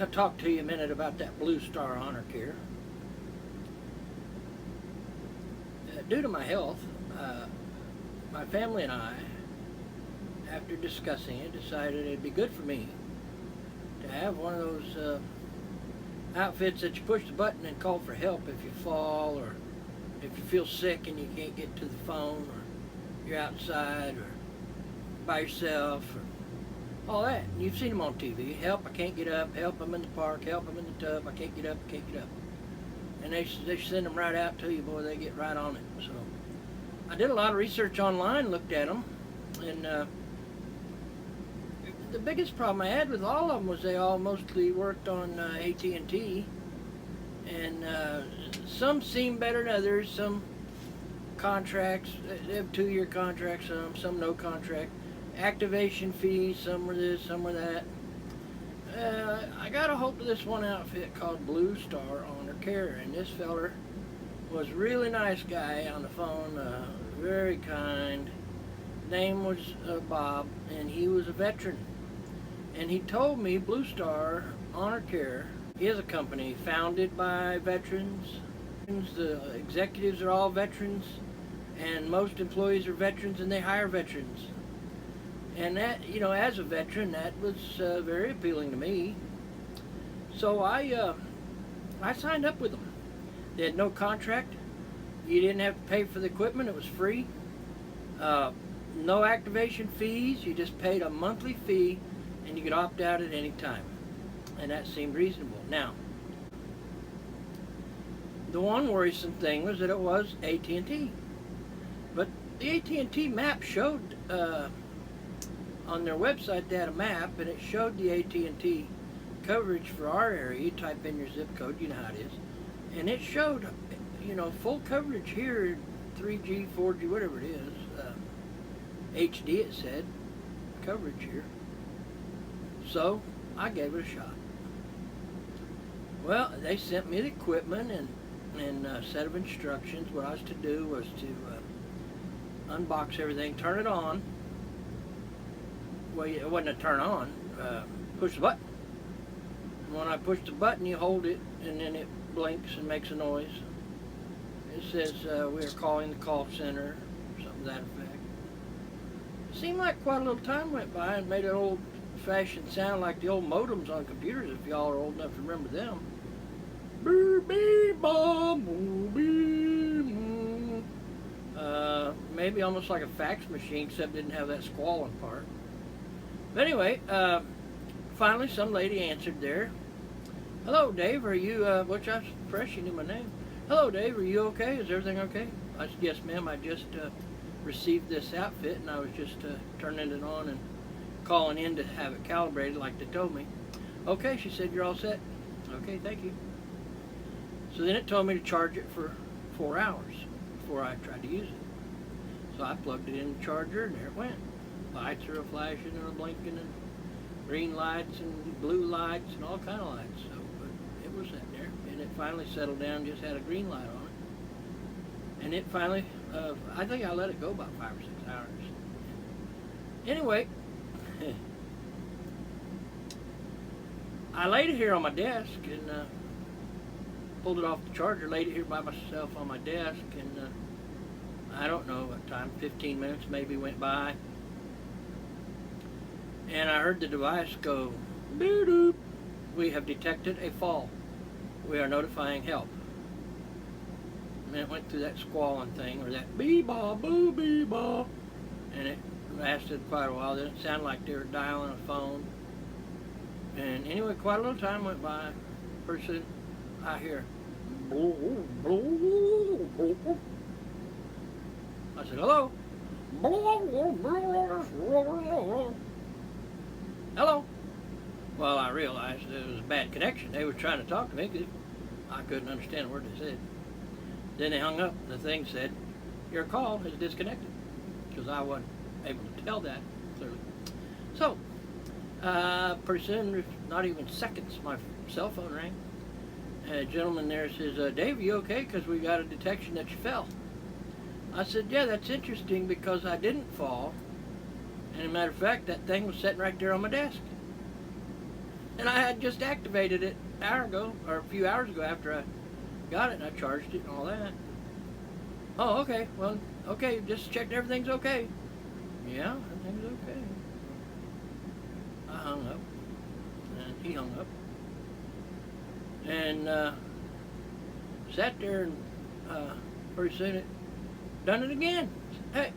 to talk to you a minute about that Blue Star Honor Care. Due to my health, my family and I, after discussing it, decided it'd be good for me to have one of those outfits that you push the button and call for help if you fall, or if you feel sick and you can't get to the phone, or you're outside or by yourself, or all that. And you've seen them on TV. Help, I can't get up. Help, I'm in the park. Help, I'm in the tub. I can't get up, I can't get up. And they send them right out to you, boy. They get right on it. So I did a lot of research online, looked at them, and the biggest problem I had with all of them was they all mostly worked on AT&T, and some seem better than others. Some contracts, they have 2-year contracts, some no contract. Activation fees, some were this, some were that. I got a hold of this one outfit called Blue Star Honor Care, and this feller was a really nice guy on the phone, very kind. Name was Bob, and he was a veteran. And he told me Blue Star Honor Care is a company founded by veterans. The executives are all veterans, and most employees are veterans, and they hire veterans. And that, you know, as a veteran, that was very appealing to me. So I signed up with them. They had no contract. You didn't have to pay for the equipment. It was free. No activation fees. You just paid a monthly fee, and you could opt out at any time. And that seemed reasonable. Now, the one worrisome thing was that it was AT&T. But the AT&T map showed, on their website they had a map, and it showed the AT&T coverage for our area. You type in your zip code, you know how it is. And it showed, you know, full coverage here, 3G, 4G, whatever it is. HD, it said, coverage here. So I gave it a shot. Well, they sent me the equipment and a set of instructions. What I was to do was to unbox everything, turn it on. Well, it wasn't a turn on, push the button. And when I push the button, you hold it, and then it blinks and makes a noise. It says, we are calling the call center, or something to that effect. It seemed like quite a little time went by and made an old-fashioned sound like the old modems on computers, if y'all are old enough to remember them. Maybe almost like a fax machine, except didn't have that squalling part. But anyway, finally some lady answered there. Hello, Dave, are you, which I was fresh, you knew my name. Hello, Dave, are you okay? Is everything okay? I said, yes, ma'am, I just received this outfit, and I was just turning it on and calling in to have it calibrated like they told me. Okay, she said, you're all set. Okay, thank you. So then it told me to charge it for 4 hours before I tried to use it. So I plugged it in the charger, and there it went. Lights are flashing and blinking, and green lights and blue lights and all kind of lights. So but it was sitting there, and it finally settled down, just had a green light on it. And it finally, I think I let it go about 5 or 6 hours. Anyway, I laid it here on my desk and pulled it off the charger, laid it here by myself on my desk, and I don't know what time, 15 minutes maybe went by. And I heard the device go, doo-doo. We have detected a fall. We are notifying help. And it went through that squalling thing, or that bee-baw, boo, bee-baw. And it lasted quite a while. Then it sounded like they were dialing a phone. And anyway, quite a little time went by. Pretty soon, I hear, I said, hello? Hello? Well, I realized it was a bad connection. They were trying to talk to me because I couldn't understand a word they said. Then they hung up, and the thing said, your call is disconnected, because I wasn't able to tell that clearly. So, pretty soon, not even seconds, my cell phone rang. A gentleman there says, Dave, are you okay? Because we got a detection that you fell. I said, yeah, that's interesting because I didn't fall. And as a matter of fact, that thing was sitting right there on my desk. And I had just activated it an hour ago, or a few hours ago after I got it, and I charged it and all that. Oh, okay, well, okay, just checked everything's okay. Yeah, everything's okay. I hung up, and he hung up. And sat there, and pretty soon it done it again. Hey,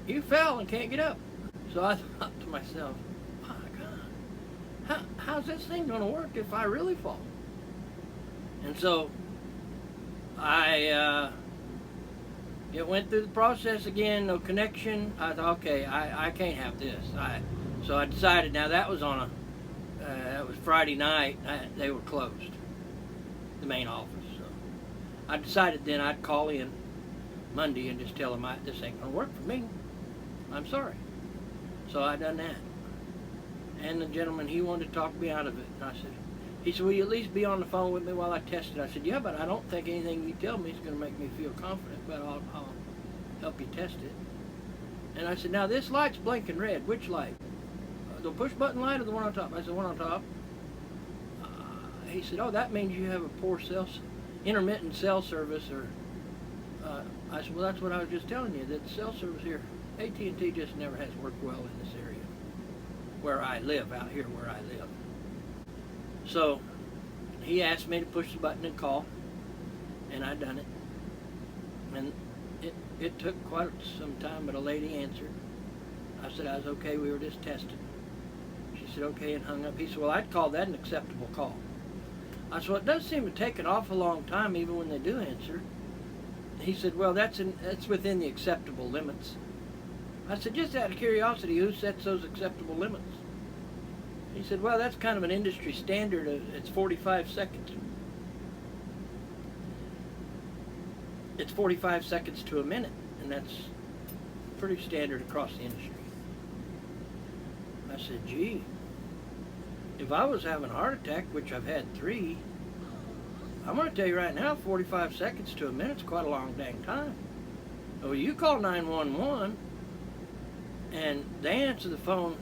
you fell and can't get up. So I thought to myself, my God, how's this thing going to work if I really fall? And so it went through the process again, no connection. I thought, okay, I can't have this. So I decided, now that was on that was Friday night, they were closed, the main office. So I decided then I'd call in Monday and just tell them this ain't gonna work for me. I'm sorry. So I done that. And the gentleman, he wanted to talk me out of it. And he said, will you at least be on the phone with me while I test it? I said, yeah, but I don't think anything you tell me is going to make me feel confident, but I'll help you test it. And I said, now this light's blinking red. Which light? The push button light or the one on top? I said, one on top. He said, oh, that means you have a poor intermittent cell service. Or I said, well, that's what I was just telling you, that the cell service here, AT&T just never has worked well in this area where I live, out here where I live. So he asked me to push the button and call, and I done it. And it took quite some time, but a lady answered. I said I was okay, we were just testing. She said okay, and hung up. He said, well, I'd call that an acceptable call. I said, well, it does seem to take an awful long time even when they do answer. He said, well, that's within the acceptable limits. I said, just out of curiosity, who sets those acceptable limits? He said, well, that's kind of an industry standard. It's 45 seconds. It's 45 seconds to a minute, and that's pretty standard across the industry. I said, gee, if I was having a heart attack, which I've had 3, I'm going to tell you right now, 45 seconds to a minute's quite a long dang time. Well, you call 911, and they answer the phone.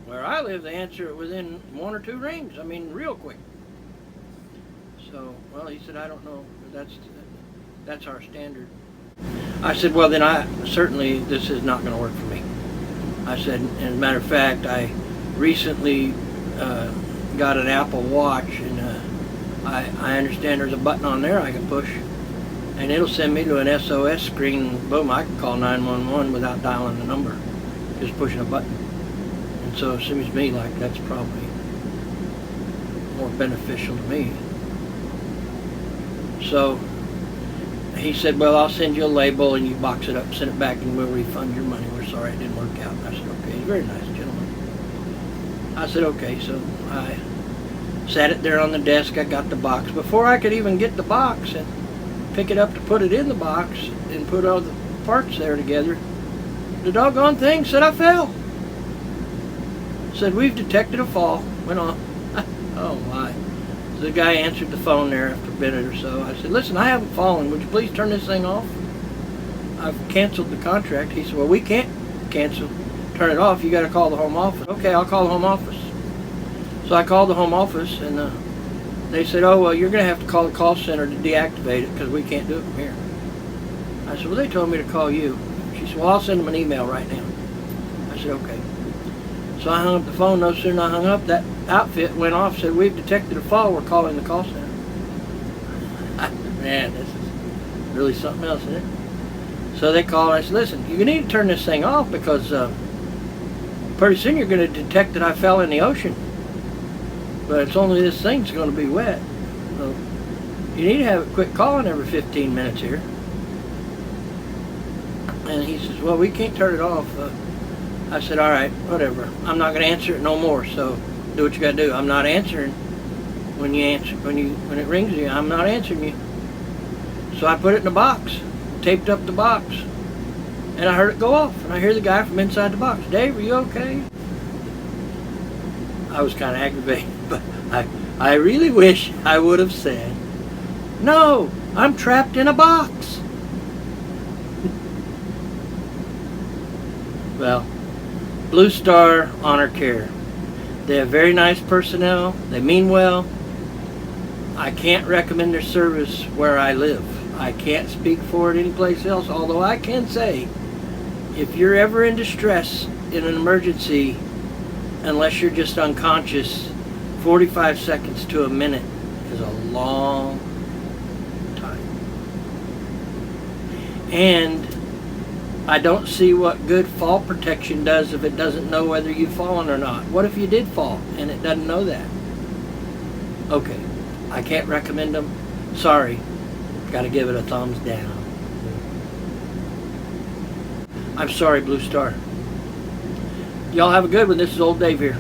Where I live, they answer it within 1 or 2 rings. I mean, real quick. So, well, he said, I don't know. That's our standard. I said, well, then certainly this is not going to work for me. I said, as a matter of fact, I recently got an Apple Watch, and I understand there's a button on there I can push, and it'll send me to an SOS screen. Boom, I can call 911 without dialing the number, just pushing a button. And so it seems to me like that's probably more beneficial to me. So he said, well, I'll send you a label and you box it up, send it back, and we'll refund your money. We're sorry it didn't work out. And I said, okay. He's a very nice gentleman. I said, okay. So I sat it there on the desk. I got the box. Before I could even get the box and pick it up to put it in the box and put all the parts there together, the doggone thing said I fell. Said, we've detected a fall. Went on. Oh my. So the guy answered the phone there after a minute or so. I said, listen, I haven't fallen. Would you please turn this thing off? I've canceled the contract. He said, well, we can't turn it off. You got to call the home office. Okay, I'll call the home office. So I called the home office, and they said, oh, well, you're going to have to call the call center to deactivate it because we can't do it from here. I said, well, they told me to call you. She said, well, I'll send them an email right now. I said, okay. So I hung up the phone. No sooner than I hung up, that outfit went off, said, we've detected a fall. We're calling the call center. Man, this is really something else, isn't it? So they called. I said, listen, you need to turn this thing off because pretty soon you're going to detect that I fell in the ocean. But it's only this thing's going to be wet. So you need to have it quit calling every 15 minutes here. And he says, well, we can't turn it off. I said, all right, whatever. I'm not going to answer it no more, so do what you got to do. I'm not answering when it rings you. I'm not answering you. So I put it in a box, taped up the box, and I heard it go off. And I hear the guy from inside the box, Dave, are you okay? I was kind of aggravated, but I really wish I would have said, no, I'm trapped in a box. Well, Blue Star Honor Care. They have very nice personnel. They mean well. I can't recommend their service where I live. I can't speak for it anyplace else, although I can say, if you're ever in distress in an emergency, unless you're just unconscious, 45 seconds to a minute is a long time. And I don't see what good fall protection does if it doesn't know whether you've fallen or not. What if you did fall and it doesn't know that? Okay, I can't recommend them. Sorry, got to give it a thumbs down. I'm sorry, Blue Star. Y'all have a good one. This is Old Dave here.